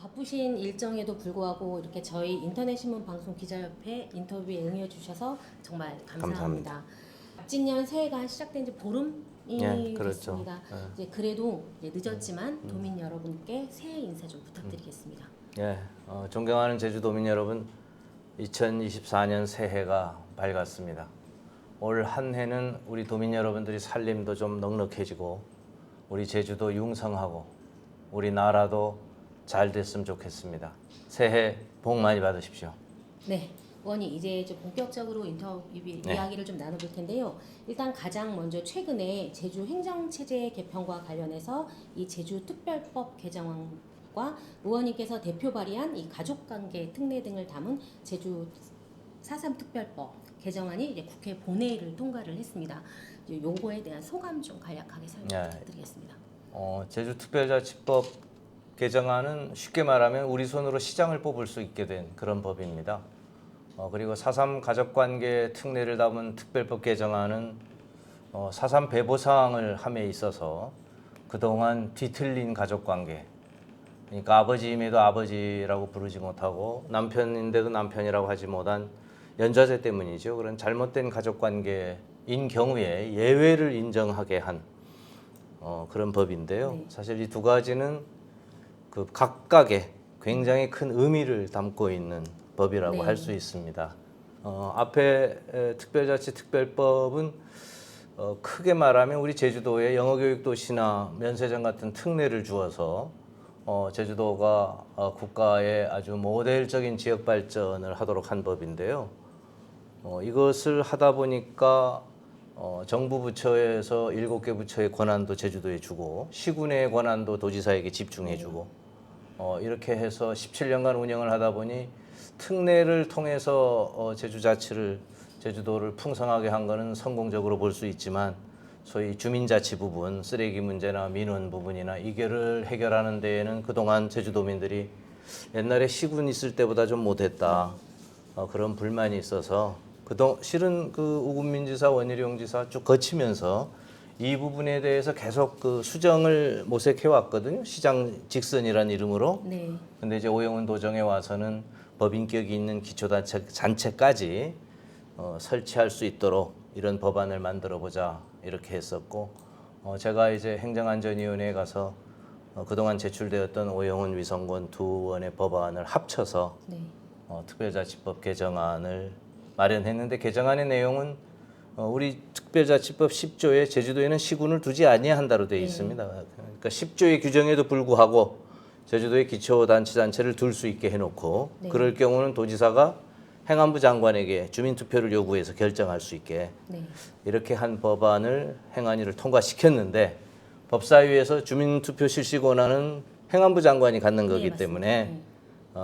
바쁘신 일정에도 불구하고 이렇게 저희 인터넷신문 방송 기자협회 인터뷰에 응해주셔서 정말 감사합니다. 갑진년 새해가 시작된 지 보름이 예, 그렇죠. 됐습니다. 예. 이제 그래도 이제 늦었지만 도민 여러분께 새해 인사 좀 부탁드리겠습니다. 예, 존경하는 제주도민 여러분, 2024년 새해가 밝았습니다. 올 한 해는 우리 도민 여러분들이 살림도 좀 넉넉해지고 우리 제주도 융성하고 우리나라도 잘 됐으면 좋겠습니다. 새해 복 많이 받으십시오. 네, 의원님 이제 좀 본격적으로 인터뷰 이야기를 좀 나눠볼 텐데요. 일단 가장 먼저 최근에 제주 행정체제 개편과 관련해서 이 제주특별법 개정안과 의원님께서 대표 발의한 이 가족관계 특례 등을 담은 제주 4.3 특별법 개정안이 이제 국회 본회의를 통과를 했습니다. 이제 요거에 대한 소감 좀 간략하게 설명 네. 부탁드리겠습니다. 제주특별자치법 개정안은 쉽게 말하면 우리 손으로 시장을 뽑을 수 있게 된 그런 법입니다. 그리고 4.3 가족관계 특례를 담은 특별법 개정안은 4.3 배보상을 함에 있어서 그동안 뒤틀린 가족관계, 그러니까 아버지임에도 아버지라고 부르지 못하고 남편인데도 남편이라고 하지 못한 연좌제 때문이죠. 그런 잘못된 가족관계인 경우에 예외를 인정하게 한 그런 법인데요. 네. 사실 이 두 가지는 그 각각의 굉장히 큰 의미를 담고 있는 법이라고 네. 할 수 있습니다. 앞에 특별자치 특별법은 크게 말하면 우리 제주도에 영어교육도시나 면세점 같은 특례를 주어서 제주도가 국가의 아주 모델적인 지역 발전을 하도록 한 법인데요. 이것을 하다 보니까 정부 부처에서 7개 부처의 권한도 제주도에 주고 시군의 권한도 도지사에게 집중해주고 이렇게 해서 17년간 운영을 하다 보니 특례를 통해서 제주도를 풍성하게 한 것은 성공적으로 볼 수 있지만 소위 주민자치 부분, 쓰레기 문제나 민원 부분이나 이거를 해결하는 데에는 그동안 제주도민들이 옛날에 시군 있을 때보다 좀 못했다. 그런 불만이 있어서 실은 그 우군민지사, 원희룡지사 쭉 거치면서 이 부분에 대해서 계속 그 수정을 모색해 왔거든요. 시장 직선이라는 이름으로. 네. 근데 이제 오영훈 도정에 와서는 법인격이 있는 기초단체까지 설치할 수 있도록 이런 법안을 만들어 보자 이렇게 했었고, 제가 이제 행정안전위원회에 가서 그동안 제출되었던 오영훈, 위성권 두 원의 법안을 합쳐서 네. 특별자치법 개정안을 마련했는데 개정안의 내용은 우리 특별자치법 10조에 제주도에는 시군을 두지 아니한다로 되어 있습니다. 그러니까 10조의 규정에도 불구하고 제주도에 기초단체를 둘 수 있게 해놓고 네. 그럴 경우는 도지사가 행안부 장관에게 주민투표를 요구해서 결정할 수 있게 네. 이렇게 한 법안을 행안위를 통과시켰는데 법사위에서 주민투표 실시 권한은 행안부 장관이 갖는 거기 맞습니다. 때문에 네.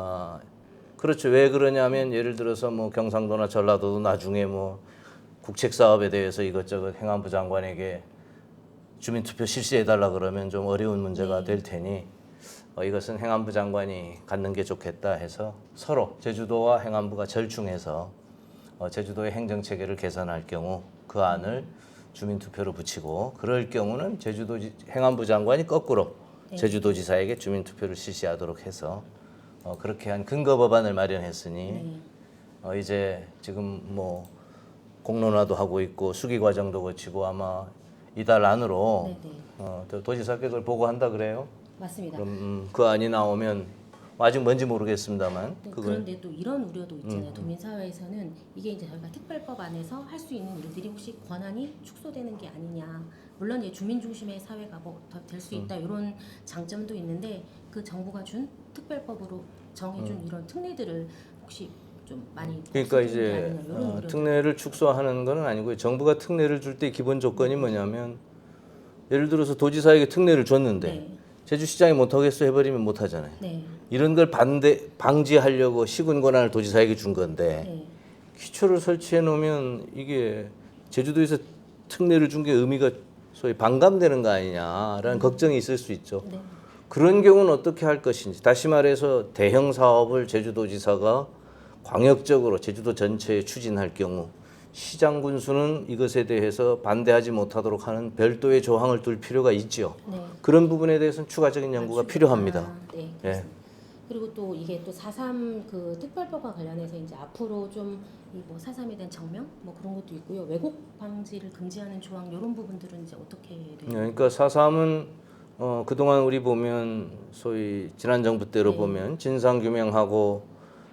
그렇죠. 왜 그러냐면 예를 들어서 뭐 경상도나 전라도도 나중에 뭐 국책 사업에 대해서 이것저것 행안부 장관에게 주민투표 실시해달라 그러면 좀 어려운 문제가 될 테니 이것은 행안부 장관이 갖는 게 좋겠다 해서 서로 제주도와 행안부가 절충해서 제주도의 행정체계를 개선할 경우 그 안을 주민투표로 붙이고 그럴 경우는 제주도 행안부 장관이 거꾸로 제주도지사에게 주민투표를 실시하도록 해서 그렇게 한 근거 법안을 마련했으니 이제 지금 뭐 공론화도 하고 있고 수기 과정도 거치고 아마 이달 안으로 도지사께 그걸 보고한다 그래요. 맞습니다. 그럼 그 안이 나오면 아직 뭔지 모르겠습니다만 네, 그걸 그런데 또 이런 우려도 있잖아요. 도민사회에서는 이게 이제 저희가 특별법 안에서 할 수 있는 일들이 혹시 권한이 축소되는 게 아니냐. 물론 이제 주민 중심의 사회가 뭐 더 될 수 있다 이런 장점도 있는데 그 정부가 준 특별법으로 정해준 이런 특례들을 혹시 좀 많이 그러니까 없애주는 게 이제 아니냐, 이런 우려도 특례를 축소하는 건 아니고요. 정부가 특례를 줄 때 기본 조건이 뭐냐면 예를 들어서 도지사에게 특례를 줬는데 네. 제주시장이 못하겠어 해버리면 못하잖아요. 네. 이런 걸 방지하려고 시군 권한을 도지사에게 준 건데 네. 기초를 설치해 놓으면 이게 제주도에서 특례를 준 게 의미가 소위 반감되는 거 아니냐라는 걱정이 있을 수 있죠. 네. 그런 경우는 어떻게 할 것인지 다시 말해서 대형 사업을 제주도지사가 광역적으로 제주도 전체에 추진할 경우 시장 군수는 이것에 대해서 반대하지 못하도록 하는 별도의 조항을 둘 필요가 있죠. 네. 그런 부분에 대해서는 추가적인 연구가 필요합니다. 네. 예. 그리고 또 이게 또 4.3 그 특별법과 관련해서 이제 앞으로 좀 이 뭐 4.3에 대한 정명 뭐 그런 것도 있고요. 왜곡 방지를 금지하는 조항 이런 부분들은 이제 어떻게 돼요? 그러니까 4.3은 그동안 우리 보면 소위 지난 정부 때로 네. 보면 진상규명하고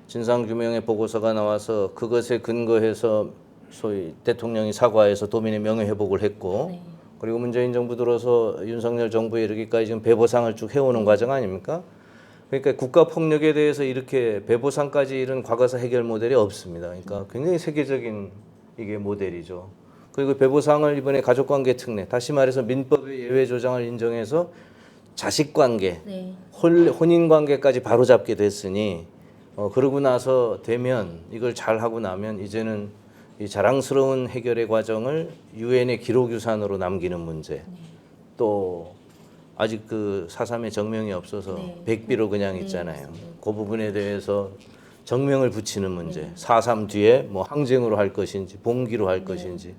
진상규명의 보고서가 나와서 그것에 근거해서 소위 대통령이 사과해서 도민의 명예회복을 했고 네. 그리고 문재인 정부 들어서 윤석열 정부에 이르기까지 지금 배보상을 쭉 해오는 과정 아닙니까? 그러니까 국가폭력에 대해서 이렇게 배보상까지 이런 과거사 해결 모델이 없습니다. 그러니까 굉장히 세계적인 이게 모델이죠. 그리고 배보상을 이번에 가족관계 특례, 다시 말해서 민법의 예외 조장을 인정해서 자식관계, 네. 혼인관계까지 바로잡게 됐으니 그러고 나서 되면 이걸 잘 하고 나면 이제는 이 자랑스러운 해결의 과정을 유엔의 기록유산으로 남기는 문제, 또 아직 그 4.3의 정명이 없어서 네. 백비로 그냥 네, 있잖아요. 맞습니다. 그 부분에 대해서 정명을 붙이는 문제, 4.3 뒤에 뭐 항쟁으로 할 것인지 봉기로 할 것인지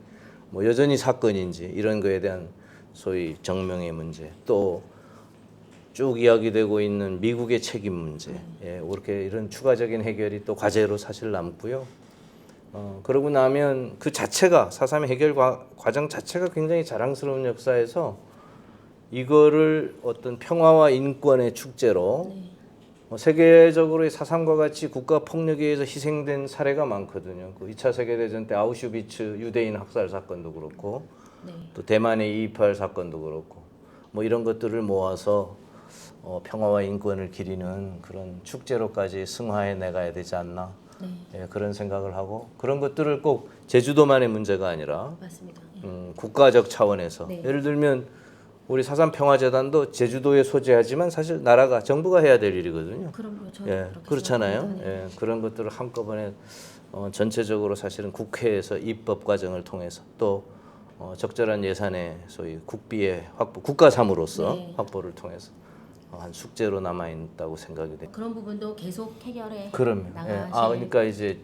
뭐 여전히 사건인지 이런 거에 대한 소위 정명의 문제, 또 쭉 이야기되고 있는 미국의 책임 문제, 이렇게 이런 추가적인 해결이 또 과제로 사실 남고요. 그러고 나면 그 자체가 4.3 해결 과정 자체가 굉장히 자랑스러운 역사에서 이거를 어떤 평화와 인권의 축제로 세계적으로 4.3과 같이 국가 폭력에 의해서 희생된 사례가 많거든요. 그 2차 세계대전 때 아우슈비츠 유대인 학살 사건도 그렇고 네. 또 대만의 2.28 사건도 그렇고 뭐 이런 것들을 모아서 평화와 인권을 기리는 그런 축제로까지 승화해 나가야 되지 않나 그런 생각을 하고 그런 것들을 꼭 제주도만의 문제가 아니라 맞습니다. 국가적 차원에서 예를 들면 우리 4.3 평화재단도 제주도에 소재하지만 사실 나라가 정부가 해야 될 일이거든요. 그럼요. 저도 그렇게 그렇잖아요. 생각합니다. 네. 그런 것들을 한꺼번에 전체적으로 사실은 국회에서 입법 과정을 통해서 또 적절한 예산의 소위 국비의 확보, 국가삼으로서 확보를 통해서 한 숙제로 남아 있다고 생각이 돼요. 그런 부분도 계속 해결해 그럼요. 나가실. 그러니까 이제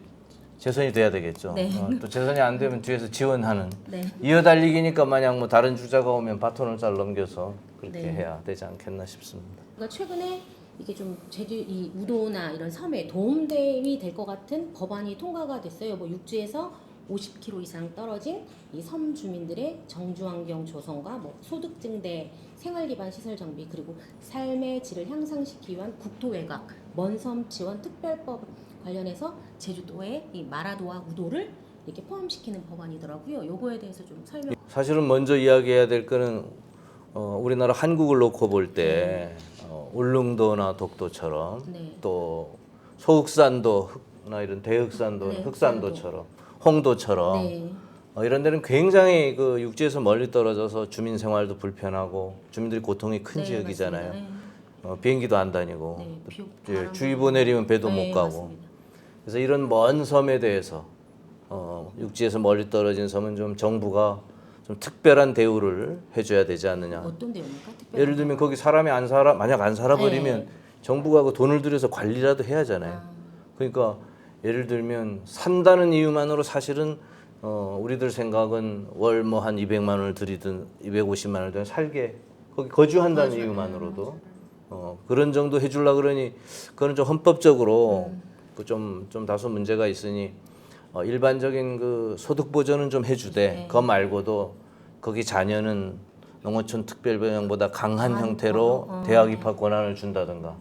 재선이 돼야 되겠죠. 네. 또 재선이 안 되면 뒤에서 지원하는 네. 이어달리기니까 만약 뭐 다른 주자가 오면 바톤을 잘 넘겨서 그렇게 네. 해야 되지 않겠나 싶습니다. 그러니까 최근에 이게 좀 제주 이 우도나 이런 섬에 도움이 될 것 같은 법안이 통과가 됐어요. 뭐 육지에서 50km 이상 떨어진 이 섬 주민들의 정주 환경 조성과 뭐 소득 증대, 생활 기반 시설 정비 그리고 삶의 질을 향상시키기 위한 국토 외곽, 먼섬 지원 특별법 관련해서 제주도의 이 마라도와 우도를 이렇게 포함시키는 법안이더라고요. 요거에 대해서 좀 설명. 사실은 먼저 이야기해야 될 거는 우리나라 한국을 놓고 볼 때 울릉도나 독도처럼 네. 또 소흑산도나 이런 대흑산도, 네, 흑산도처럼 홍도처럼 네. 이런 데는 굉장히 그 육지에서 멀리 떨어져서 주민 생활도 불편하고 주민들이 고통이 큰 네, 지역이잖아요. 맞습니다. 비행기도 안 다니고 네, 비, 또 주의보 내리면 배도 못 가고 맞습니다. 그래서 이런 먼 섬에 대해서 육지에서 멀리 떨어진 섬은 좀 정부가 좀 특별한 대우를 해줘야 되지 않느냐. 어떤 대우입니까? 예를 들면 거기 사람이 안 살아 만약 안 살아버리면 정부가 그 돈을 들여서 관리라도 해야잖아요. 그러니까 예를 들면 산다는 이유만으로 사실은 우리들 생각은 월 뭐 한 200만 원을 들이든 250만 원을 들이든 살게 거기 거주한다는 이유만으로도 그런 정도 해주려 그러니 그건 좀 헌법적으로 좀 다소 문제가 있으니 일반적인 그 소득 보전은 좀 해주되 그거 말고도 거기 자녀는 농어촌 특별배정보다 강한 형태로 대학 입학 권한을 준다든가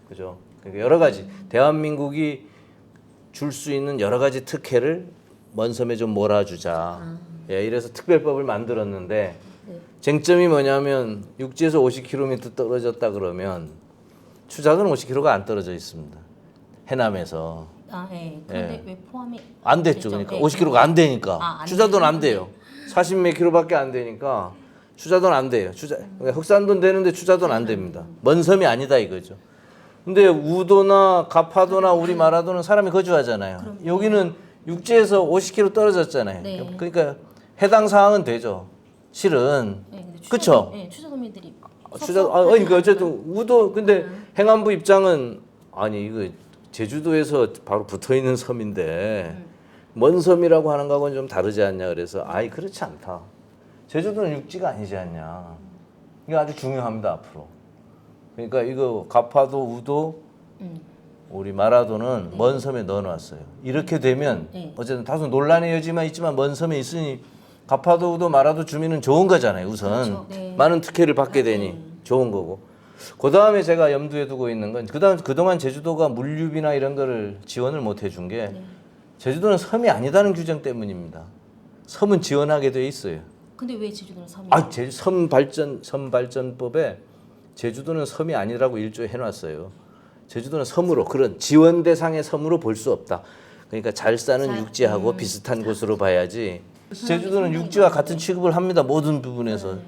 그죠? 그러니까 여러 가지 대한민국이 줄 수 있는 여러 가지 특혜를 먼 섬에 좀 몰아주자. 이래서 특별법을 만들었는데 쟁점이 뭐냐면 육지에서 50km 떨어졌다 그러면 추작은 50km가 안 떨어져 있습니다. 해남에서. 그런데 왜 포함이 안 됐죠. 그러니까 50km가 안 되니까. 추자도는 안 돼요. 40 몇 킬로밖에 안 되니까 추자도는 안 돼요. 그러니까 흑산도는 되는데 추자도는 안 됩니다. 먼 섬이 아니다 이거죠. 근데 우도나 가파도나 우리 마라도는 사람이 거주하잖아요. 여기는 육지에서 50km 떨어졌잖아요. 그러니까 해당 사항은 되죠. 실은 그렇죠. 추자도민들이 그러니까 어쨌든 우도 근데 행안부 입장은 아니 이거 제주도에서 바로 붙어 있는 섬인데 먼 섬이라고 하는 거하고는 좀 다르지 않냐 그래서 아이 그렇지 않다. 제주도는 육지가 아니지 않냐. 이게 아주 중요합니다 앞으로. 그러니까 이거 가파도 우도 우리 마라도는 먼 섬에 넣어놨어요. 이렇게 되면 네. 어쨌든 다소 논란의 여지만 있지만 먼 섬에 있으니 가파도우도 마라도 주민은 좋은 거잖아요. 우선 그렇죠. 네. 많은 특혜를 받게 되니 좋은 거고. 그 다음에 제가 염두에 두고 있는 건 그동안 제주도가 물류비나 이런 거를 지원을 못 해준 게 제주도는 섬이 아니다는 규정 때문입니다. 섬은 지원하게 돼 있어요. 근데 왜 제주도는 섬이? 섬 발전법에 제주도는 섬이 아니라고 일조해 놨어요. 제주도는 섬으로 그런 지원 대상의 섬으로 볼 수 없다. 그러니까 잘 사는 육지하고 비슷한 곳으로 봐야지. 제주도는 육지와 같은 취급을 합니다. 모든 부분에서.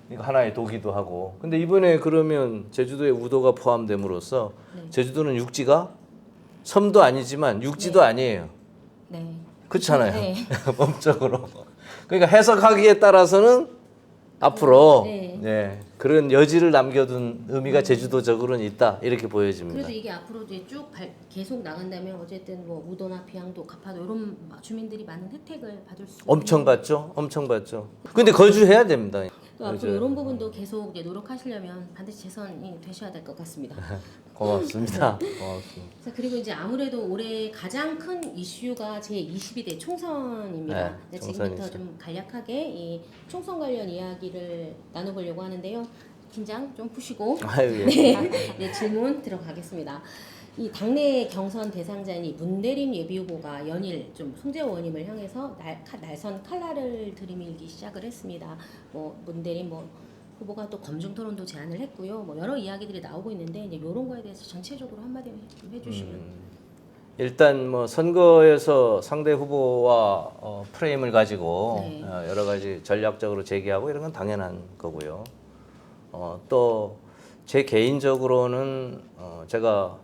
이거 하나의 도기도 하고. 근데 이번에 그러면 제주도의 우도가 포함됨으로써 제주도는 육지가 섬도 아니지만 육지도 아니에요. 네. 그렇잖아요. 네. 법적으로. 그러니까 해석하기에 따라서는 앞으로 네. 그런 여지를 남겨둔 의미가 제주도적으로는 있다 이렇게 보여집니다. 그래도 이게 앞으로 이제 쭉 계속 나간다면 어쨌든 뭐 우도나 비양도, 가파도 이런 주민들이 많은 혜택을 받을 수 엄청 받죠, 엄청 받죠. 근데 거주해야 됩니다. 또 앞으로 이런 부분도 계속 이제 노력하시려면 반드시 재선이 되셔야 될 것 같습니다. 고맙습니다. 고맙습니다. 자, 그리고 이제 아무래도 올해 가장 큰 이슈가 제22대 총선입니다. 네, 지금부터 총선이죠. 좀 간략하게 이 총선 관련 이야기를 나눠보려고 하는데요. 긴장 좀 푸시고 아유, 예. 네, 질문 들어가겠습니다. 이 당내 경선 대상자인 이 문대림 예비후보가 연일 좀 송재호 의원님을 향해서 날선 칼날을 들이밀기 시작을 했습니다. 뭐 문대림 후보가 또 검증 토론도 제안을 했고요. 뭐 여러 이야기들이 나오고 있는데 이제 이런 거에 대해서 전체적으로 한마디 좀 해주시면. 일단 뭐 선거에서 상대 후보와 프레임을 가지고 네. 여러 가지 전략적으로 제기하고 이런 건 당연한 거고요. 또 제 개인적으로는 제가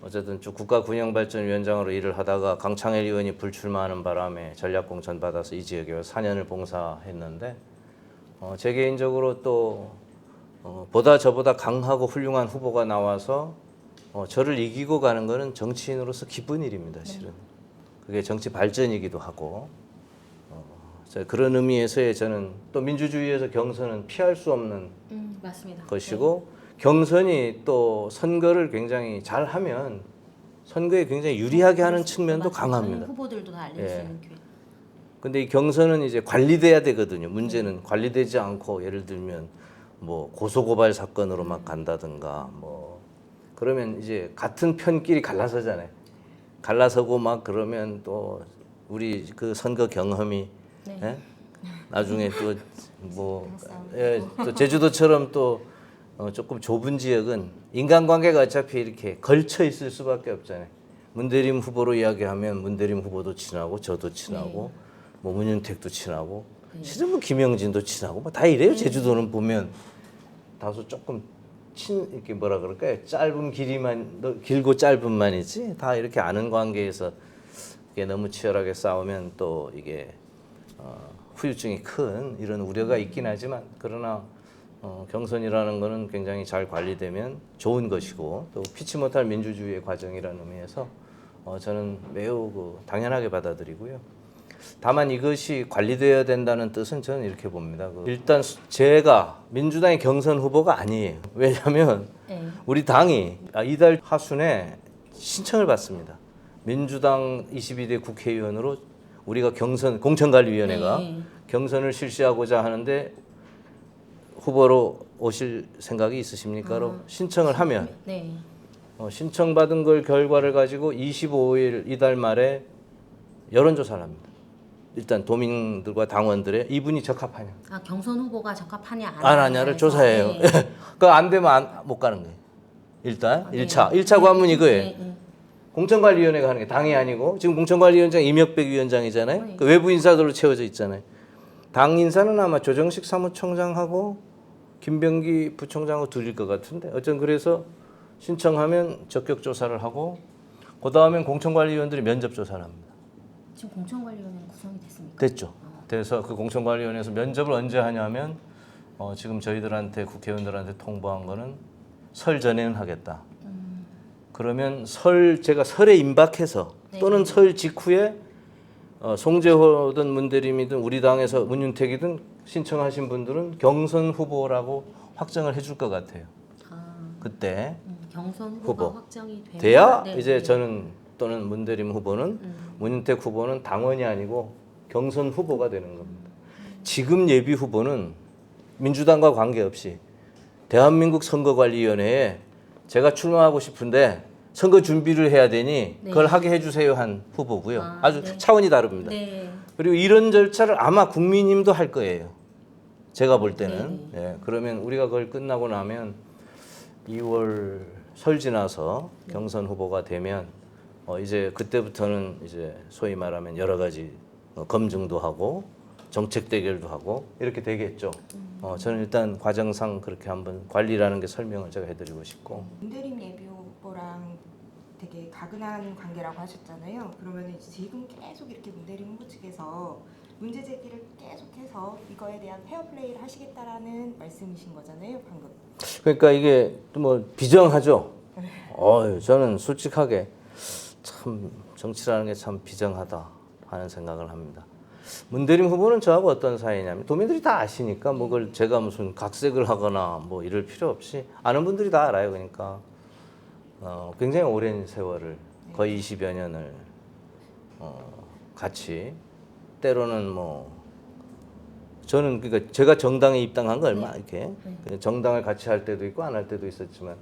어쨌든 쭉 국가군영발전위원장으로 일을 하다가 강창일 의원이 불출마하는 바람에 전략공천 받아서 이 지역에 4년을 봉사했는데 제 개인적으로 또 저보다 강하고 훌륭한 후보가 나와서 저를 이기고 가는 것은 정치인으로서 기쁜 일입니다. 실은 그게 정치 발전이기도 하고 그런 의미에서의 저는 또 민주주의에서 경선은 피할 수 없는 맞습니다. 것이고 경선이 또 선거를 굉장히 잘하면 선거에 굉장히 유리하게 하는 측면도 강합니다. 후보들도 다 알릴 수 있는 기회. 근데 이 경선은 이제 관리돼야 되거든요. 문제는 관리되지 않고 예를 들면 뭐 고소고발 사건으로 막 간다든가 뭐 그러면 이제 같은 편끼리 갈라서잖아요. 갈라서고 막 그러면 또 우리 그 선거 경험이 예? 나중에 또 뭐 또 제주도처럼 또 조금 좁은 지역은 인간관계가 어차피 이렇게 걸쳐 있을 수밖에 없잖아요. 문대림 후보로 이야기하면 문대림 후보도 친하고 저도 친하고 뭐 문윤택도 친하고 실은 뭐 김영진도 친하고 뭐 다 이래요. 제주도는 보면 다소 조금 이렇게 뭐라 그럴까요? 짧은 길고 짧은만이지 다 이렇게 아는 관계에서 이게 너무 치열하게 싸우면 또 이게 후유증이 큰 이런 우려가 있긴 하지만 그러나 경선이라는 것은 굉장히 잘 관리되면 좋은 것이고 또 피치 못할 민주주의의 과정이라는 의미에서 저는 매우 당연하게 받아들이고요. 다만 이것이 관리되어야 된다는 뜻은 저는 이렇게 봅니다. 일단 제가 민주당의 경선 후보가 아니에요. 왜냐하면 우리 당이 이달 하순에 신청을 받습니다. 민주당 22대 국회의원으로 우리가 공천관리위원회가 경선을 실시하고자 하는데 후보로 오실 생각이 있으십니까?로 신청을 하면 신청받은 걸 결과를 가지고 25일 이달 말에 여론조사를 합니다. 일단 도민들과 당원들의 이분이 적합하냐. 경선 후보가 적합하냐 안 하냐를 조사해요. 그거 안 되면 못 가는 거예요. 일단 1차 관문 이거예요. 공천관리위원회가 하는 게 당이 아니고 지금 공천관리위원장 이명백 위원장이잖아요. 그 외부 인사들로 채워져 있잖아요. 당 인사는 아마 조정식 사무총장하고 김병기 부총장하고 둘일 것 같은데 어쨌든 그래서 신청하면 적격 조사를 하고 그 다음엔 공천관리위원들이 면접 조사를 합니다. 지금 공천관리위원회는 구성이 됐습니까? 됐죠. 그래서 그 공천관리위원회에서 면접을 언제 하냐면 지금 저희들한테 국회의원들한테 통보한 거는 설 전에는 하겠다. 그러면 제가 설에 임박해서 또는 설 직후에 송재호든 문대림이든 우리 당에서 문윤택이든 신청하신 분들은 경선 후보라고 확정을 해줄 것 같아요. 그때 경선 후보. 후보가 확정이 되면 돼야 네, 이제 네. 저는 또는 문대림 후보는 문인택 후보는 당원이 아니고 경선 후보가 되는 겁니다. 지금 예비 후보는 민주당과 관계없이 대한민국 선거관리위원회에 제가 출마하고 싶은데 선거 준비를 해야 되니 네. 그걸 하게 해주세요 한 후보고요. 아, 아주 네. 차원이 다릅니다. 네. 그리고 이런 절차를 아마 국민님도 할 거예요. 제가 볼 때는. 네. 예, 그러면 우리가 그걸 끝나고 나면 2월 설 지나서 경선 후보가 되면 이제 그때부터는 이제 소위 말하면 여러 가지 검증도 하고 정책 대결도 하고 이렇게 되겠죠. 저는 일단 과정상 그렇게 한번 관리라는 게 설명을 제가 해드리고 싶고. 문대림 예비 후보랑 되게 가근한 관계라고 하셨잖아요. 그러면 이제 지금 계속 이렇게 문대림 후보 측에서 문제 제기를 계속해서 이거에 대한 페어플레이를 하시겠다라는 말씀이신 거잖아요, 방금. 그러니까 이게 뭐 비정하죠. 저는 솔직하게 참 정치라는 게 참 비정하다 하는 생각을 합니다. 문대림 후보는 저하고 어떤 사이냐면 도민들이 다 아시니까 뭐 그걸 제가 무슨 각색을 하거나 뭐 이럴 필요 없이 아는 분들이 다 알아요. 그러니까 굉장히 오랜 세월을 거의 20여 년을 같이 때로는 뭐 저는 그러니까 제가 정당에 입당한 거 얼마 이렇게 정당을 같이 할 때도 있고 안 할 때도 있었지만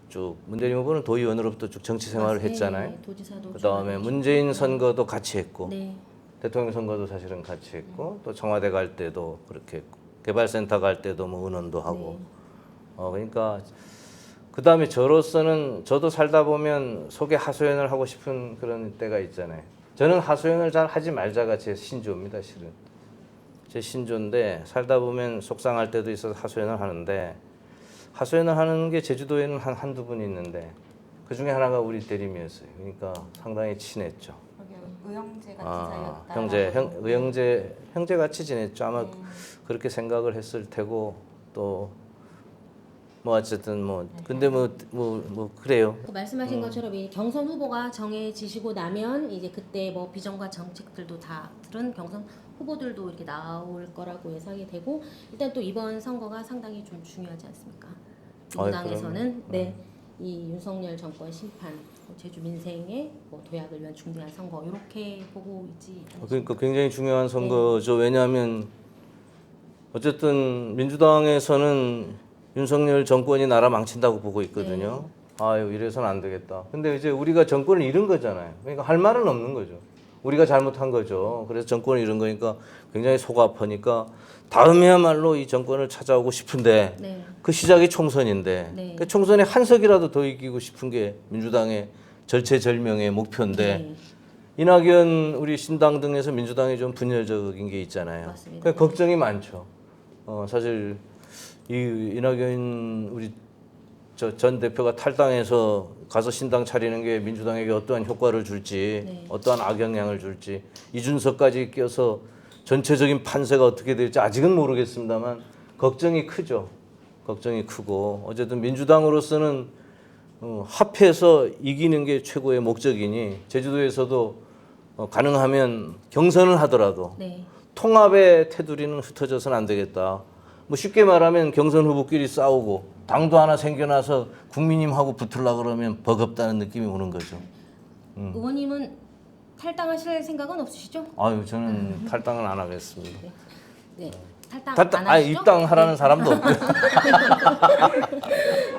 쭉 문대림 후보는 도의원으로부터 쭉 정치 생활을 했잖아요. 도지사도 그다음에 문재인 선거도 같이 했고 네. 대통령 선거도 사실은 같이 했고 또 청와대 갈 때도 그렇게 했고 개발센터 갈 때도 뭐 의논도 하고 그러니까 그다음에 저로서는 저도 살다 보면 속에 하소연을 하고 싶은 그런 때가 있잖아요. 저는 하소연을 잘 하지 말자가 제 신조입니다, 실은. 제 신조인데 살다 보면 속상할 때도 있어서 하소연을 하는데 하소연을 하는 게 제주도에는 한두 분 있는데 그 중에 하나가 우리 대림이었어요. 그러니까 상당히 친했죠. 그게 의형제 같은 사이였다. 형제 같이 지냈죠. 아마 그렇게 생각을 했을 테고 또 뭐 어쨌든 뭐 근데 뭐 그래요. 그 말씀하신 것처럼 이 경선 후보가 정해지시고 나면 이제 그때 뭐 비전과 정책들도 다 들은 경선 후보들도 이렇게 나올 거라고 예상이 되고 일단 또 이번 선거가 상당히 좀 중요하지 않습니까? 민주당에서는 네. 이 윤석열 정권 심판, 제주 민생의 뭐 도약을 위한 중대한 선거 이렇게 보고 있지 않습니까? 그러니까 굉장히 중요한 선거죠. 왜냐하면 어쨌든 민주당에서는 윤석열 정권이 나라 망친다고 보고 있거든요. 아유 이래서는 안 되겠다. 근데 이제 우리가 정권을 잃은 거잖아요. 그러니까 할 말은 없는 거죠. 우리가 잘못한 거죠. 그래서 정권을 잃은 거니까 굉장히 속 아프니까 다음에야말로 이 정권을 찾아오고 싶은데 네. 그 시작이 총선인데 네. 그 총선에 한 석이라도 더 이기고 싶은 게 민주당의 절체절명의 목표인데 네. 이낙연 우리 신당 등에서 민주당이 좀 분열적인 게 있잖아요. 맞습니다. 그러니까 걱정이 많죠. 사실 이 이낙연 우리 전 대표가 탈당해서 가서 신당 차리는 게 민주당에게 어떠한 효과를 줄지, 네. 어떠한 악영향을 줄지, 이준석까지 껴서 전체적인 판세가 어떻게 될지 아직은 모르겠습니다만 걱정이 크죠. 걱정이 크고 어쨌든 민주당으로서는 합해서 이기는 게 최고의 목적이니 제주도에서도 가능하면 경선을 하더라도 네. 통합의 테두리는 흩어져서는 안 되겠다. 뭐 쉽게 말하면 경선 후보끼리 싸우고 당도 하나 생겨나서 국민님하고 붙으려고 그러면 버겁다는 느낌이 오는 거죠. 의원님은 탈당하실 생각은 없으시죠? 아유 저는 탈당은 안 하겠습니다. 네. 탈당 안 아니 하시죠? 입당하라는 사람도 없고요.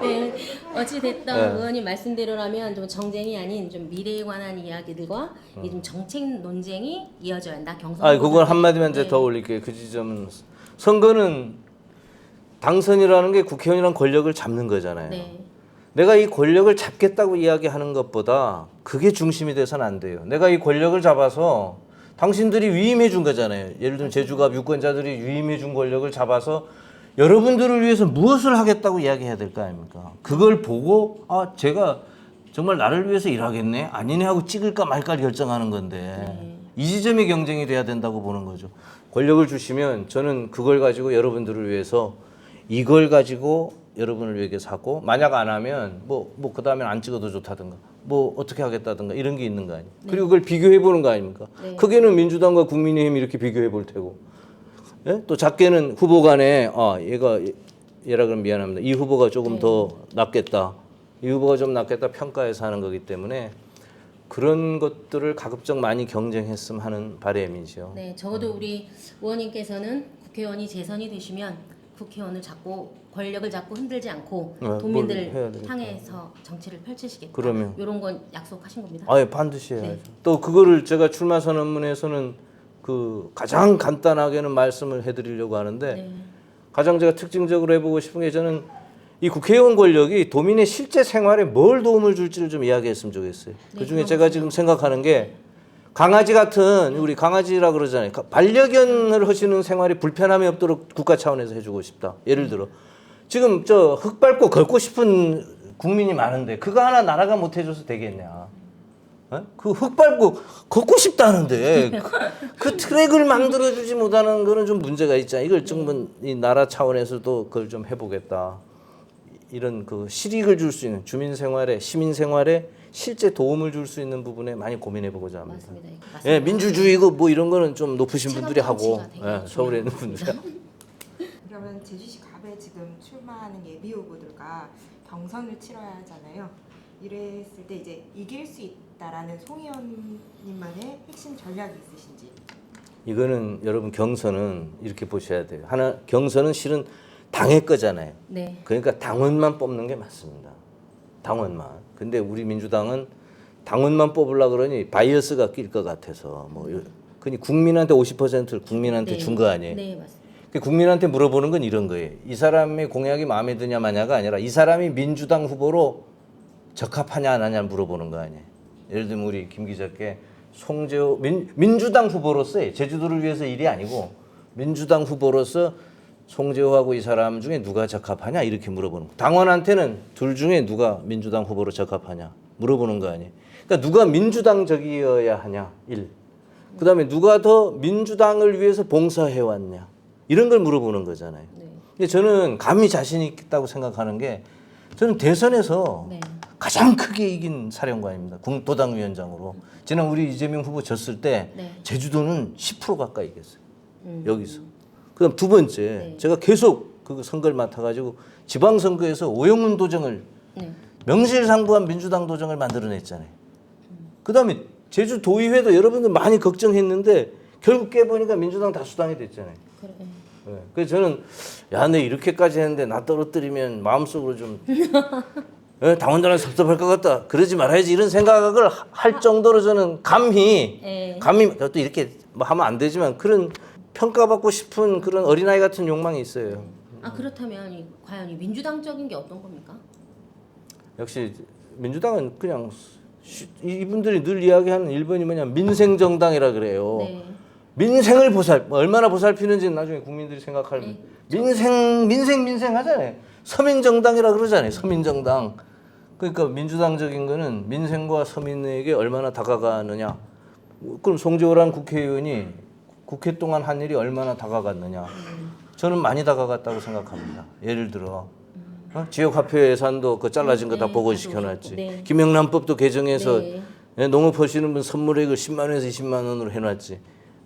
네, 어찌 됐든 네. 의원님 말씀대로라면 좀 정쟁이 아닌 좀 미래에 관한 이야기들과 이 좀 정책 논쟁이 이어져야 한다. 경선. 아, 그걸 한마디만 이제 네. 더 올릴게요. 그 지점은 선거는 당선이라는 게 국회의원이란 권력을 잡는 거잖아요. 네. 내가 이 권력을 잡겠다고 이야기하는 것보다 그게 중심이 돼서는 안 돼요. 내가 이 권력을 잡아서 당신들이 위임해 준 거잖아요. 예를 들면 제주가 유권자들이 위임해 준 권력을 잡아서 여러분들을 위해서 무엇을 하겠다고 이야기해야 될 거 아닙니까? 그걸 보고 제가 정말 나를 위해서 일하겠네? 아니네 하고 찍을까 말까 결정하는 건데 이 지점이 경쟁이 돼야 된다고 보는 거죠. 권력을 주시면 저는 그걸 가지고 여러분들을 위해서 이걸 가지고 여러분을 위해서 하고 만약 안 하면 뭐 그 다음엔 안 찍어도 좋다든가 뭐 어떻게 하겠다든가 이런 게 있는 거 아니에요. 그리고 그걸 비교해 보는 거 아닙니까? 크게는 민주당과 국민의힘 이렇게 비교해 볼 테고 예? 또 작게는 후보 간에 얘라 그러면 미안합니다. 이 후보가 조금 더 낫겠다. 이 후보가 좀 낫겠다 평가해서 하는 거기 때문에 그런 것들을 가급적 많이 경쟁했으면 하는 바람이죠. 네, 적어도 우리 의원님께서는 국회의원이 재선이 되시면 국회의원을 잡고 권력을 잡고 흔들지 않고 뭘 해야 도민들을 되겠다. 향해서 정치를 펼치시겠다. 그러면. 이런 건 약속하신 겁니다. 아예 반드시 해야죠. 네. 또 그거를 제가 출마 선언문에서는 그 가장 간단하게는 말씀을 해드리려고 하는데 네. 가장 제가 특징적으로 해보고 싶은 게 저는 이 국회의원 권력이 도민의 실제 생활에 뭘 도움을 줄지를 좀 이야기했으면 좋겠어요. 네, 그중에 그런 제가 거죠. 지금 생각하는 게 강아지 같은 우리 강아지라 그러잖아요. 반려견을 하시는 생활이 불편함이 없도록 국가 차원에서 해주고 싶다. 예를 들어 지금 저 흙 밟고 걷고 싶은 국민이 많은데 그거 하나 나라가 못 해줘서 되겠냐? 그 흙 밟고 걷고 싶다는데 그 트랙을 만들어주지 못하는 거는 좀 문제가 있잖아요. 이걸 좀 이 나라 차원에서도 그걸 좀 해보겠다. 이런 그 실익을 줄 수 있는 주민 생활에 시민 생활에 실제 도움을 줄 수 있는 부분에 많이 고민해보고자 합니다. 맞습니다. 예, 민주주의고 뭐 이런 거는 좀 높으신 체감 분들이 하고 정치가 되게 예, 서울에 있는 중요합니다. 분들이 그러면 제주시 갑에 지금 출마하는 예비 후보들과 경선을 치러야 하잖아요. 이랬을 때 이제 이길 수 있다라는 송 의원님만의 핵심 전략이 있으신지. 이거는 여러분 경선은 이렇게 보셔야 돼요. 하나 경선은 실은 당의 거잖아요. 네. 그러니까 당원만 뽑는 게 맞습니다. 당원만. 근데 우리 민주당은 당원만 뽑으려 그러니 바이어스가 낄 것 같아서 뭐 그니 국민한테 50%를 국민한테 네. 준 거 아니에요. 네, 맞습니다. 그 국민한테 물어보는 건 이런 거예요. 이 사람의 공약이 마음에 드냐 마냐가 아니라 이 사람이 민주당 후보로 적합하냐 안 하냐 물어보는 거 아니에요. 예를 들면 우리 김 기자께 송재호 민주당 후보로서 제주도를 위해서 일이 아니고 민주당 후보로서 송재호하고 이 사람 중에 누가 적합하냐 이렇게 물어보는 거. 당원한테는 둘 중에 누가 민주당 후보로 적합하냐 물어보는 거 아니에요. 그러니까 누가 민주당적이어야 하냐 일. 그다음에 누가 더 민주당을 위해서 봉사해 왔냐 이런 걸 물어보는 거잖아요. 네. 근데 저는 감히 자신 있다고 생각하는 게 저는 대선에서 네. 가장 크게 이긴 사령관입니다. 도당위원장으로. 지난 우리 이재명 후보 졌을 때 네. 제주도는 10% 가까이 이겼어요. 여기서. 그다음 두 번째 네. 제가 계속 그 선거를 맡아가지고 지방선거에서 오영훈 도정을 네. 명실상부한 민주당 도정을 만들어냈잖아요. 그다음에 제주도의회도 여러분들 많이 걱정했는데 결국 깨보니까 민주당 다수당이 됐잖아요. 그래. 네. 그래서 저는 야, 내 이렇게까지 했는데 나 떨어뜨리면 마음속으로 좀 당원들한테 섭섭할 것 같다. 그러지 말아야지 이런 생각을 할 정도로 저는 감히 네. 또 이렇게 뭐 하면 안 되지만 그런 평가받고 싶은 그런 어린아이 같은 욕망이 있어요. 아 그렇다면 과연 이 민주당적인 게 어떤 겁니까? 역시 민주당은 그냥 이분들이 늘 이야기하는 1번이 뭐냐 민생정당이라 그래요. 네. 민생을 얼마나 보살피는지는 나중에 국민들이 생각할 네. 민생 하잖아요. 서민정당이라 그러잖아요. 서민정당. 그러니까 민주당적인 거는 민생과 서민에게 얼마나 다가가느냐. 그럼 송재호란 국회의원이 국회 동안 한 일이 얼마나 다가갔느냐. 저는 많이 다가갔다고 생각합니다. 예를 들어 지역화폐 예산도 그 잘라진 거 다 네, 보고시켜놨지. 네. 김영란법도 개정해서 네. 농업하시는 분 선물액을 10만 원에서 20만 원으로 해놨지.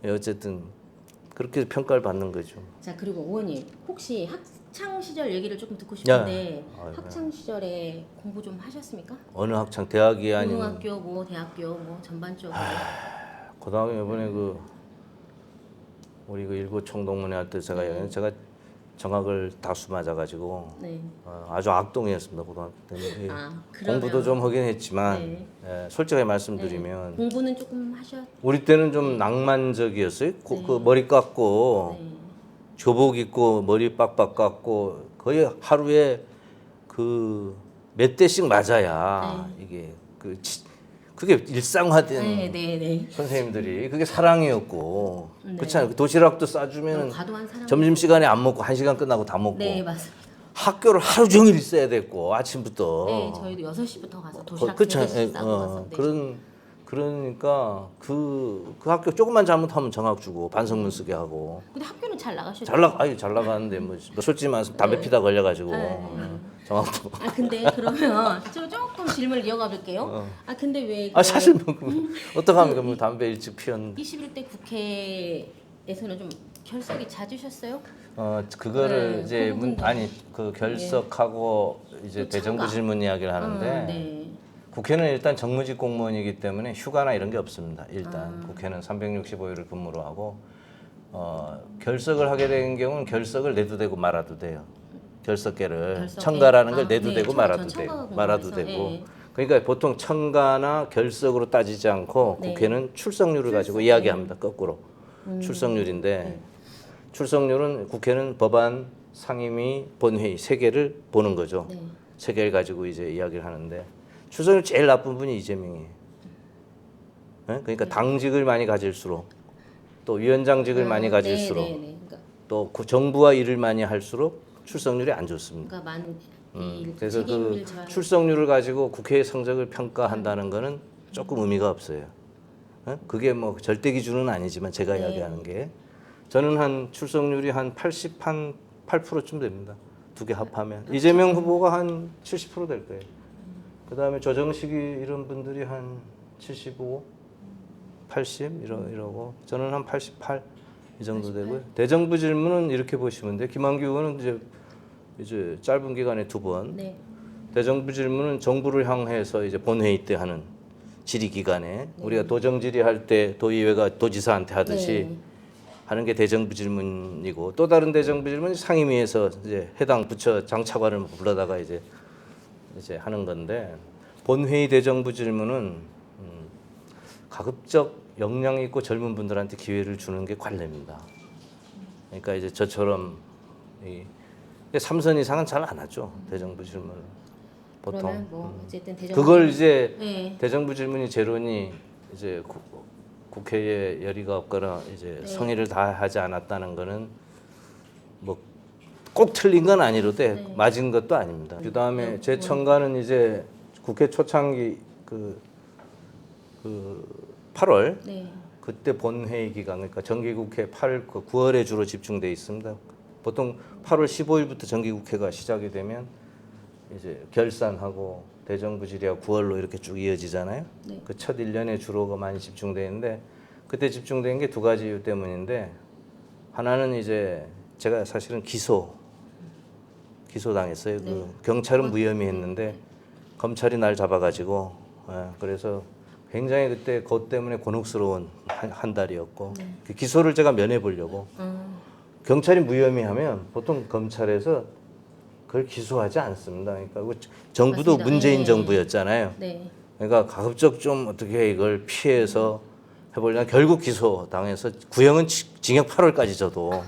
어쨌든 그렇게 평가를 받는 거죠. 자 그리고 의원님 혹시 학창 시절 얘기를 조금 듣고 싶은데 아유, 학창 시절에 공부 좀 하셨습니까? 어느 학창 대학이 아닌 고등학교 뭐 대학교 뭐 전반적으로 고등학교 이번에 그 우리 그 일고 총동문회 할 때 제가 정학을 다수 맞아가지고 네. 아주 악동이었습니다 고등학교 때는. 그러면 공부도 좀 하긴 했지만 네. 솔직하게 말씀드리면 공부는 조금 우리 때는 좀 낭만적이었어요. 그 머리 깎고 네. 교복 입고 머리 빡빡 깎고 거의 하루에 그 몇 대씩 맞아야 이게 그게 일상화된 네. 선생님들이 그게 사랑이었고 네. 그렇잖아요. 도시락도 싸주면 과도한 사랑. 점심 시간에 안 먹고 1시간 끝나고 다 먹고 네 맞습니다. 학교를 하루 종일 있어야 됐고 아침부터 네 저희도 6시부터 가서 도시락 그쵸? 3개씩 싸고 갔었는데 그러니까 그 학교 조금만 잘못하면 정학 주고 반성문 쓰게 하고 근데 학교는 잘 나가셨죠? 잘 나가는데 뭐 솔직히 말해서 담배 피다 걸려가지고 정학도 근데 그러면 저 조금 질문을 이어가 볼게요. 근데 왜 사실 뭐 어떡합니까 뭐 담배 일찍 피웠는데 21대 국회에서는 좀 결석이 잦으셨어요? 그거를 네, 이제 그 부분도. 그 결석하고 이제 또 대정부 참가. 질문 이야기를 하는데 네. 국회는 일단 정무직 공무원이기 때문에 휴가나 이런 게 없습니다. 일단 아. 국회는 365일을 근무로 하고 결석을 하게 된 경우는 결석을 내도 되고 말아도 돼요. 결석계를 결석계. 청가라는 걸 아, 내도 네, 되고 전 말아도 청가 되고 말아도 공무원에서, 되고 예. 그러니까 보통 청가나 결석으로 따지지 않고 네. 국회는 출석률을 가지고 이야기합니다. 거꾸로 출석률인데 네. 출석률은 국회는 법안, 상임위, 본회의 세 개를 보는 거죠. 네. 세 개를 가지고 이제 이야기를 하는데 출석률 제일 나쁜 분이 이재명이에요. 예? 그러니까 당직을 많이 가질수록 또 위원장직을 많이 가질수록 네. 그러니까, 또 정부와 일을 많이 할수록 출석률이 안 좋습니다. 그러니까 많은 그래서 그 책임을 잘 출석률을 가지고 국회의 성적을 평가한다는 거는 조금 의미가 없어요. 예? 그게 뭐 절대 기준은 아니지만 제가 네. 이야기하는 게 저는 한 출석률이 한 8%쯤 됩니다. 두 개 합하면 이재명 후보가 한 70%될 거예요. 그다음에 조정식이 이런 분들이 한 75, 80 이러고 저는 한 88 이 정도 되고요. 대정부 질문은 이렇게 보시면 돼요. 김한규 의원은 이제 짧은 기간에 2번. 네. 대정부 질문은 정부를 향해서 이제 본회의 때 하는 질의 기간에 우리가 도정 질의할 때 도의회가 도지사한테 하듯이 네. 하는 게 대정부 질문이고 또 다른 대정부 질문이 상임위에서 이제 해당 부처 장차관을 불러다가 이제 하는 건데 본회의 대정부 질문은 가급적 역량 있고 젊은 분들한테 기회를 주는 게 관례입니다. 그러니까 이제 저처럼 3선 이상은 잘 안 하죠 대정부 질문을 보통. 그러면 뭐 어쨌든 대정부 그걸 이제 네. 대정부 질문이 제로니 이제 국회에 열의가 없거나 이제 네. 성의를 다하지 않았다는 거는 뭐 꼭 틀린 건 아니로되 네. 맞은 것도 아닙니다. 그다음에 네. 제 청가는 이제 국회 초창기 그 8월 네. 그때 본회의 기간 그러니까 정기국회 9월에 주로 집중돼 있습니다. 보통 8월 15일부터 정기국회가 시작이 되면 이제 결산하고 대정부 질의하고 9월로 이렇게 쭉 이어지잖아요. 네. 그 첫 1년에 주로가 많이 집중되는데 그때 집중된 게 두 가지 이유 때문인데 하나는 이제 제가 사실은 기소당했어요. 네. 그 경찰은 무혐의했는데 검찰이 날 잡아가지고 그래서 굉장히 그때 그것 때문에 곤혹스러운 한 달이었고 그 기소를 제가 면해 보려고 경찰이 무혐의하면 보통 검찰에서 그걸 기소하지 않습니다. 그러니까 정부도 맞습니다. 문재인 네. 정부였잖아요. 네. 그러니까 가급적 좀 어떻게 이걸 피해서 해보려면 결국 기소 당해서 구형은 징역 8월까지 저도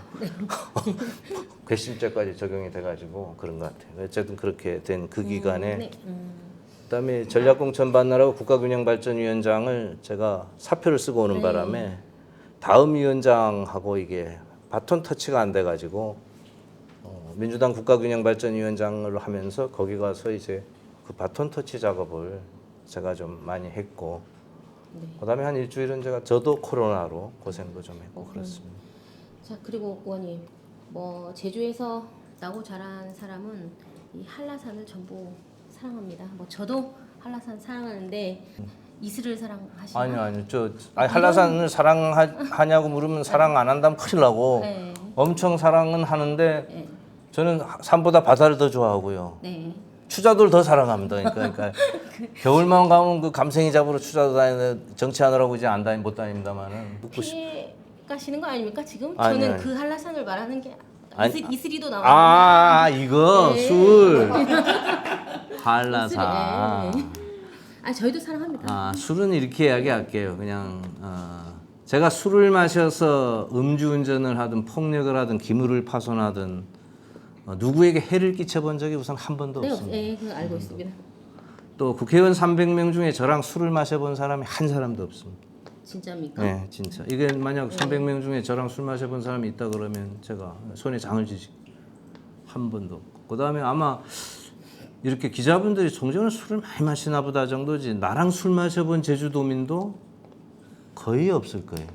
괘씸죄까지 적용이 돼가지고 그런 것 같아요. 어쨌든 그렇게 된 그 기간에 네. 그다음에 전략공천 받느라고 국가균형발전위원장을 제가 사표를 쓰고 오는 네. 바람에 다음 위원장하고 이게 바톤 터치가 안 돼가지고 민주당 국가균형발전위원장을 하면서 거기 가서 이제 그 바톤 터치 작업을 제가 좀 많이 했고 네. 그다음에 한 일주일은 저도 코로나로 고생도 좀 했고 그렇습니다. 자, 그리고 의원님, 뭐 제주에서 나고 자란 사람은 이 한라산을 전부 사랑합니다. 뭐 저도 한라산 사랑하는데 이슬을 사랑하시나요? 아니요. 한라산을 사랑하냐고 물으면 사랑 안 한다면 큰일 나고 네. 엄청 사랑은 하는데 네. 저는 산보다 바다를 더 좋아하고요. 네. 추자도를 더 사랑합니다. 그러니까 겨울만 가면 그 감생이 잡으러 추자도 다니는데 정치하느라고 이제 못 다닙니다만은 피해 가시는 거 아닙니까? 지금 아니, 저는 아니. 그 한라산을 말하는 게 아니, 이슬이도 나와요. 이거 네. 술 한라산. 아, 저희도 사랑합니다. 술은 이렇게 이야기할게요. 그냥 제가 술을 마셔서 음주운전을 하든 폭력을 하든 기물을 파손하든 누구에게 해를 끼쳐본 적이 우선 한 번도 네, 없습니다. 네, 그거 알고 있습니다. 또 국회의원 300명 중에 저랑 술을 마셔본 사람이 한 사람도 없습니다. 진짜입니까? 네, 진짜. 이게 만약 300명 중에 저랑 술 마셔본 사람이 있다 그러면 제가 손에 장을 지지 한 번도 없고. 그다음에 아마 이렇게 기자분들이 송정은 술을 많이 마시나 보다 정도지 나랑 술 마셔본 제주도민도 거의 없을 거예요.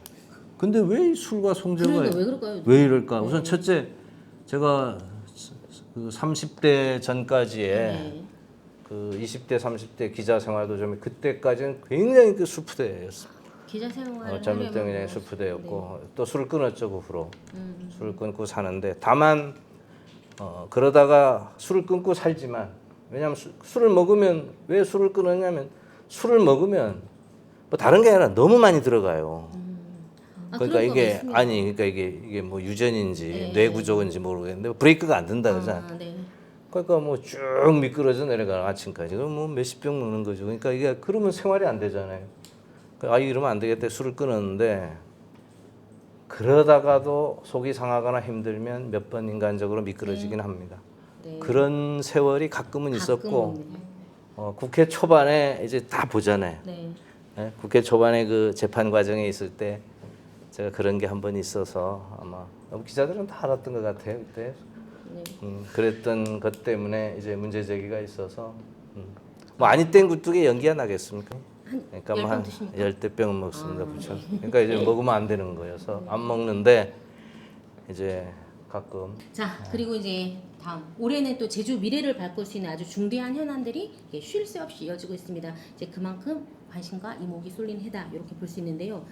근데 왜 이 술과 송정을 그러니까 왜 그럴까요? 왜 이럴까? 우선 첫째 제가 그 30대 전까지의 네. 그 20대 30대 기자 생활도 좀 그때까지는 굉장히 그 술푸대였습니다. 기자 생활을 잘못된 하려면 그냥 뭐, 술부대였고 또 술을 끊었죠 그 후로. 네. 술을 끊고 사는데 다만 그러다가 술을 끊고 살지만 왜냐하면 술을 먹으면 왜 술을 끊었냐면 술을 먹으면 뭐 다른 게 아니라 너무 많이 들어가요. 그러니까 그런 이게 거가 있습니다. 아니 그러니까 이게 뭐 유전인지 네. 뇌 구조인지 모르겠는데 브레이크가 안 된다 그러잖아. 네. 그러니까 뭐 쭉 미끄러져 내려가 아침까지 그럼 뭐 몇십 병 먹는 거죠. 그러니까 이게 그러면 생활이 안 되잖아요. 아 이러면 안 되겠다 술을 끊었는데 그러다가도 속이 상하거나 힘들면 몇 번 인간적으로 미끄러지긴 합니다. 네. 그런 세월이 가끔은 있었고 가끔은, 국회 초반에 이제 다 보잖아요. 네. 네? 국회 초반에 그 재판 과정에 있을 때 제가 그런 게 한 번 있어서 아마 기자들은 다 알았던 것 같아요 그때. 네. 그랬던 것 때문에 이제 문제 제기가 있어서 뭐 아니 땡 굴뚝에 연기가 나겠습니까? 그러니까 뭐 한 10대 병은 먹습니다 부처. 그러니까 이제 먹으면 안 되는 거여서 안 먹는데 이제 가끔. 자, 그리고 이제 다음 올해는 또 제주 미래를 바꿀 수 있는 아주 중대한 현안들이 쉴 새 없이 이어지고 있습니다. 이제 그만큼 관심과 이목이 쏠린 해다 이렇게 볼 수 있는데요.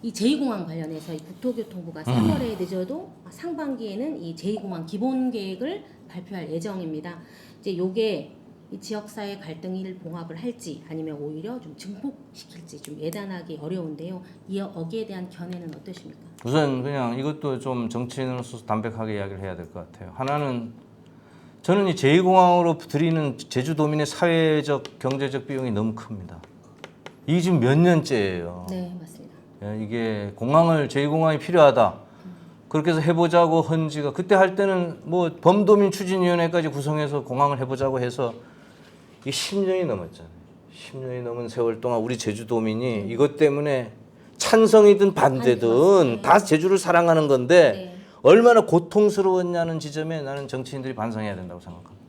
이 제2공항 관련해서 이 국토교통부가 3월에 늦어도 상반기에는 이 제2공항 기본 계획을 발표할 예정입니다. 이제 요게 이 지역사회 갈등을 봉합을 할지 아니면 오히려 좀 증폭시킬지 좀 예단하기 어려운데요. 여기에 대한 견해는 어떠십니까? 우선 그냥 이것도 좀 정치인으로서 담백하게 이야기를 해야 될 것 같아요. 하나는 저는 이 제2공항으로 드리는 제주도민의 사회적 경제적 비용이 너무 큽니다. 이게 지금 몇 년째예요. 네, 맞습니다. 이게 공항을 제2공항이 필요하다. 그렇게 해서 해보자고 헌지가 그때 할 때는 뭐 범도민 추진위원회까지 구성해서 공항을 해보자고 해서 이게 10년이 넘었잖아요. 10년이 넘은 세월 동안 우리 제주도민이 이것 때문에 찬성이든 반대든 다 제주를 사랑하는 건데 네. 얼마나 고통스러웠냐는 지점에 나는 정치인들이 반성해야 된다고 생각합니다.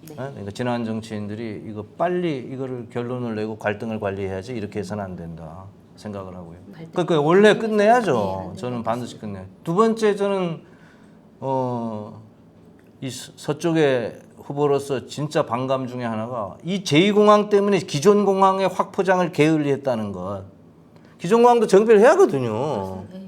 네. 그러니까 지나간 정치인들이 이거 빨리 이거를 결론을 내고 갈등을 관리해야지 이렇게 해서는 안 된다 생각을 하고요. 그러니까 원래 끝내야죠. 저는 반드시 끝내. 두 번째 저는 이 서쪽의 후보로서 진짜 반감 중에 하나가 이 제2공항 때문에 기존 공항의 확포장을 게을리했다는 것. 기존 공항도 정비를 해야 하거든요. 네.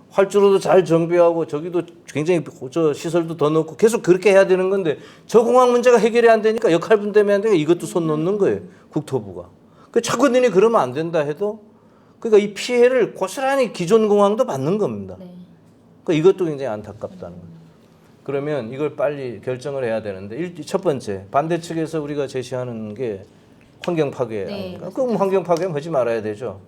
활주로도 잘 정비하고 저기도 굉장히 저 시설도 더 넣고 계속 그렇게 해야 되는 건데 저 공항 문제가 해결이 안 되니까 역할 분담이 안 되니까 이것도 손 놓는 거예요. 국토부가. 그 자꾸 너네 그러면 안 된다 해도 그러니까 이 피해를 고스란히 기존 공항도 받는 겁니다. 네. 그러니까 이것도 굉장히 안타깝다는 거죠. 그러면 이걸 빨리 결정을 해야 되는데 첫 번째 반대 측에서 우리가 제시하는 게 환경 파괴 네, 아닙니까? 그럼 환경 파괴는 하지 말아야 되죠.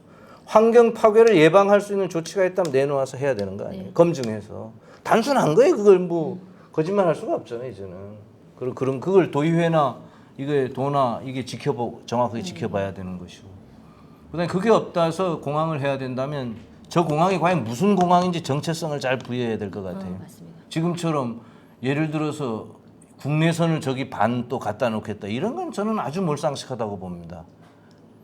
환경 파괴를 예방할 수 있는 조치가 있다면 내놓아서 해야 되는 거 아니에요? 네. 검증해서 단순한 거예요. 그걸 뭐 거짓말할 수가 없잖아요. 이제는 그럼 그걸 도의회나 이게 도나 이게 정확하게 지켜봐야 되는 것이고. 그다음에 그게 없다서 공항을 해야 된다면 저 공항이 과연 무슨 공항인지 정체성을 잘 부여해야 될 것 같아요. 맞습니다. 지금처럼 예를 들어서 국내선을 저기 반 또 갖다 놓겠다 이런 건 저는 아주 몰상식하다고 봅니다.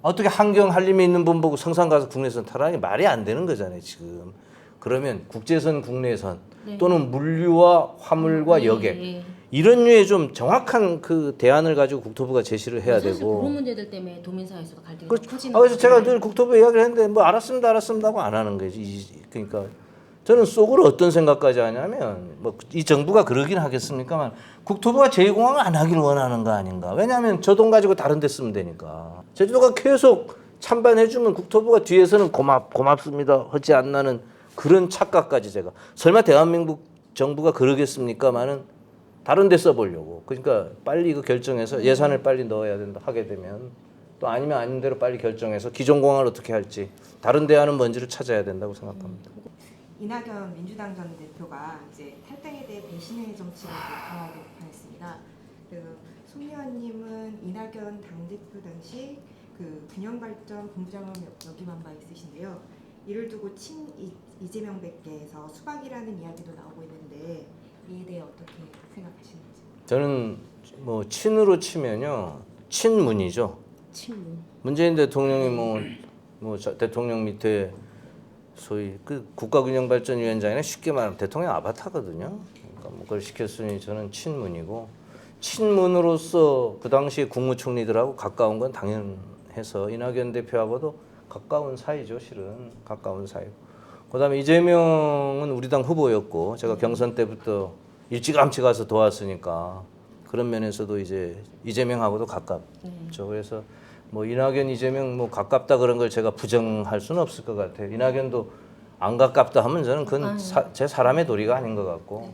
어떻게 한경 한림에 있는 분 보고 성산 가서 국내선 타라니 말이 안 되는 거잖아요 지금. 그러면 국제선 국내선 네. 또는 물류와 화물과 여객 네. 이런 류의 좀 정확한 그 대안을 가지고 국토부가 제시를 해야 사실 되고. 그런 문제들 때문에 도민사회에서도 갈등이 그렇죠. 커지는 그래서 제가 거잖아요. 늘 국토부 이야기를 했는데 뭐 알았습니다 하고 안 하는 거지. 그러니까 저는 속으로 어떤 생각까지 하냐면 뭐 이 정부가 그러긴 하겠습니까만 국토부가 제2공항을 안 하기를 원하는 거 아닌가. 왜냐하면 저 돈 가지고 다른 데 쓰면 되니까. 제주도가 계속 찬반해주면 국토부가 뒤에서는 고맙습니다 하지 않나는 그런 착각까지 제가. 설마 대한민국 정부가 그러겠습니까마는 다른 데 써보려고. 그러니까 빨리 이거 결정해서 예산을 빨리 넣어야 된다 하게 되면 또 아니면 아닌 대로 빨리 결정해서 기존 공항을 어떻게 할지 다른 대안은 뭔지를 찾아야 된다고 생각합니다. 이낙연 민주당 전 대표가 이제 탈당에 대해 배신의 정치를 강하게 비판했습니다. 송 의원님은 이낙연 당 대표 당시 그 균형발전 본부장을 역임한 바 있으신데요. 이를 두고 친 이재명 백계에서 수박이라는 이야기도 나오고 있는데 이에 대해 어떻게 생각하시는지? 저는 뭐 친으로 치면요 친문이죠. 친문. 문재인 대통령이 대통령 밑에 소위 그 국가균형발전위원장이나 쉽게 말하면 대통령 아바타거든요. 그러니까 뭐 그걸 시켰으니 저는 친문이고 친문으로서 그 당시 국무총리들하고 가까운 건 당연해서 이낙연 대표하고도 가까운 사이죠, 실은 가까운 사이. 그다음에 이재명은 우리 당 후보였고 제가 경선 때부터 일찌감치 가서 도왔으니까 그런 면에서도 이제 이재명하고도 가깝죠. 그래서 뭐 이낙연, 이재명 뭐 가깝다 그런 걸 제가 부정할 수는 없을 것 같아요. 이낙연도 안 가깝다 하면 저는 그건 제 사람의 도리가 아닌 것 같고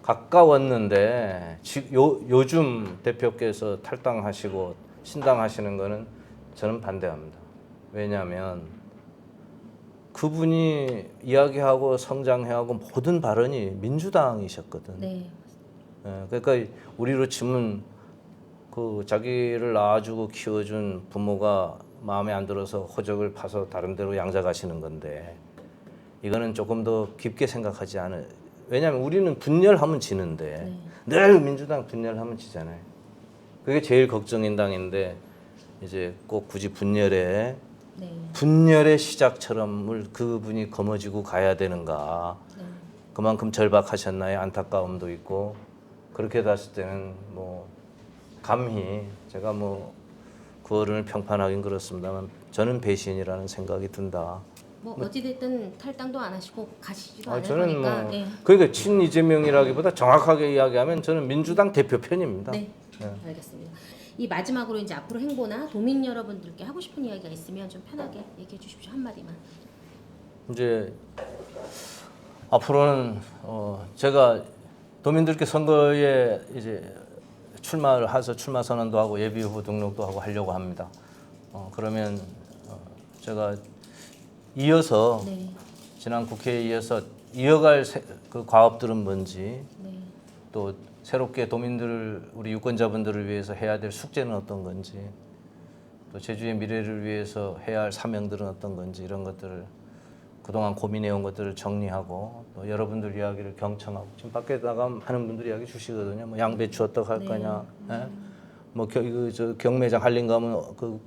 가까웠는데 요즘 대표께서 탈당하시고 신당하시는 거는 저는 반대합니다. 왜냐하면 그분이 이야기하고 성장해하고 모든 발언이 민주당이셨거든. 네. 그러니까 우리로 치면 그 자기를 낳아주고 키워준 부모가 마음에 안 들어서 호적을 파서 다른 데로 양자 가시는 건데 이거는 조금 더 깊게 생각하지 않아요. 왜냐하면 우리는 분열하면 지는데 늘 민주당 분열하면 지잖아요. 그게 제일 걱정인 당인데 이제 꼭 굳이 분열의 시작처럼 그분이 거머쥐고 가야 되는가. 그만큼 절박하셨나요? 안타까움도 있고 그렇게 봤을 때는 뭐 감히 제가 뭐 그 어른을 평판하긴 그렇습니다만 저는 배신이라는 생각이 든다. 뭐 어찌됐든 탈당도 안 하시고 가시지도 않을 저는 거니까. 뭐 네. 그러니까 친 이재명이라기보다 정확하게 이야기하면 저는 민주당 대표 편입니다. 네. 알겠습니다. 이 마지막으로 이제 앞으로 행보나 도민 여러분들께 하고 싶은 이야기가 있으면 좀 편하게 얘기해 주십시오. 한마디만. 이제 앞으로는 제가 도민들께 선거에 이제 출마를 해서 출마 선언도 하고 예비 후보 등록도 하고 하려고 합니다. 그러면 제가 이어서 지난 국회에 이어서 이어갈 그 과업들은 뭔지 또 새롭게 도민들을 우리 유권자분들을 위해서 해야 될 숙제는 어떤 건지 또 제주의 미래를 위해서 해야 할 사명들은 어떤 건지 이런 것들을 그동안 고민해온 것들을 정리하고 또 여러분들 이야기를 경청하고 지금 밖에 나가면 하는 분들이 이야기 주시거든요. 뭐 양배추 어떻게 할 거냐, 뭐 저 경매장 한림 가면 그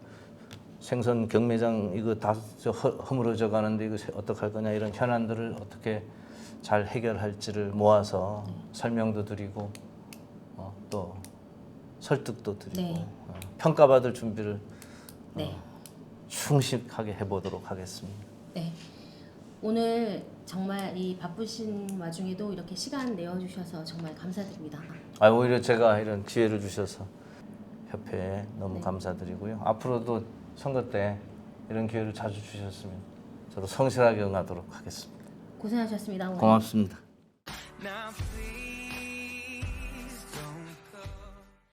생선 경매장 이거 다 허물어져 가는데 이거 어떻게 할 거냐 이런 현안들을 어떻게 잘 해결할지를 모아서 설명도 드리고 또 설득도 드리고 평가받을 준비를 충실하게 해보도록 하겠습니다. 네. 오늘 정말 이 바쁘신 와중에도 이렇게 시간 내어주셔서 정말 감사드립니다. 오히려 제가 이런 기회를 주셔서 협회에 너무 감사드리고요. 앞으로도 선거 때 이런 기회를 자주 주셨으면 저도 성실하게 응하도록 하겠습니다. 고생하셨습니다. 오늘. 고맙습니다. Now please